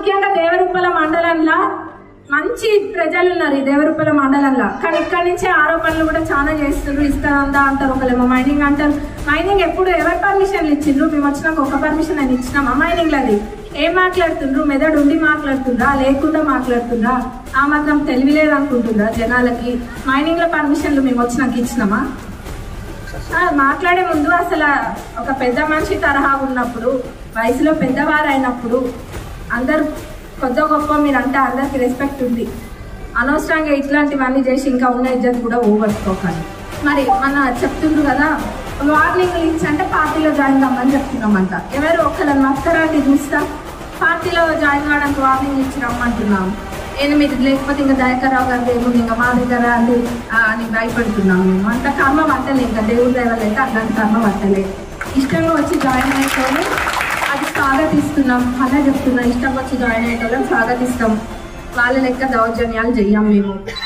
ముఖ్యంగా దేవరుప్పల మండలంలో మంచి ప్రజలు ఉన్నారు ఈ దేవరుప్పల మండలంలో. కానీ ఇక్కడి నుంచే ఆరోపణలు కూడా చాలా చేస్తున్నారు. ఇస్తారందా అంటారు, ఒకలేమో మైనింగ్ అంటారు. మైనింగ్ ఎప్పుడు ఎవరు పర్మిషన్లు ఇచ్చిండ్రు? మేము వచ్చినాక ఒక పర్మిషన్ అని ఇచ్చినామా మైనింగ్? అది ఏం మాట్లాడుతుండ్రు? మెదడు ఉండి మాట్లాడుతుండ్రా లేకుండా మాట్లాడుతుండ్రా? ఆ మాత్రం తెలివిలేదు అనుకుంటుండ్రా జనాలకి? మైనింగ్ లో పర్మిషన్లు మేము వచ్చినాక ఇచ్చినామా? మాట్లాడే ముందు అసలు ఒక పెద్ద మనిషి తరహా ఉన్నప్పుడు, వయసులో పెద్దవారు అయినప్పుడు అందరు కొద్ది గొప్ప మీరంటే అందరికి రెస్పెక్ట్ ఉంది. అనవసరంగా ఇట్లాంటివన్నీ చేసి ఇంకా ఉన్న ఇజ్జత్ కూడా ఓవర్చుకోకండి. మరి మన చెప్తుండ్రు కదా వార్నింగ్లు ఇచ్చి అంటే పార్టీలో జాయిన్ అవ్వమని చెప్తున్నామంట. ఎవరు ఒకళ్ళని మస్కరాంటి చూస్తా పార్టీలో జాయిన్ కావడానికి వార్నింగ్ ఇచ్చి రమ్మంటున్నాము. మీరు లేకపోతే ఇంకా దయాకర్రావు గారు ఏముంది ఇంకా మా దగ్గర అని భయపడుతున్నాము. మేము అంత కర్మ పట్టలే, ఇంకా దేవుడి దేవాలైతే అట్లాంటి కర్మ పట్టలే. ఇష్టంగా వచ్చి జాయిన్ అయ్యేటోళ్ళు అది స్వాగతిస్తున్నాం. అలా చెప్తున్నా, ఇష్టంగా వచ్చి జాయిన్ అయ్యేటోళ్ళని స్వాగతిస్తాం. వాళ్ళ లెక్క దౌర్జన్యాలు చెయ్యం మేము.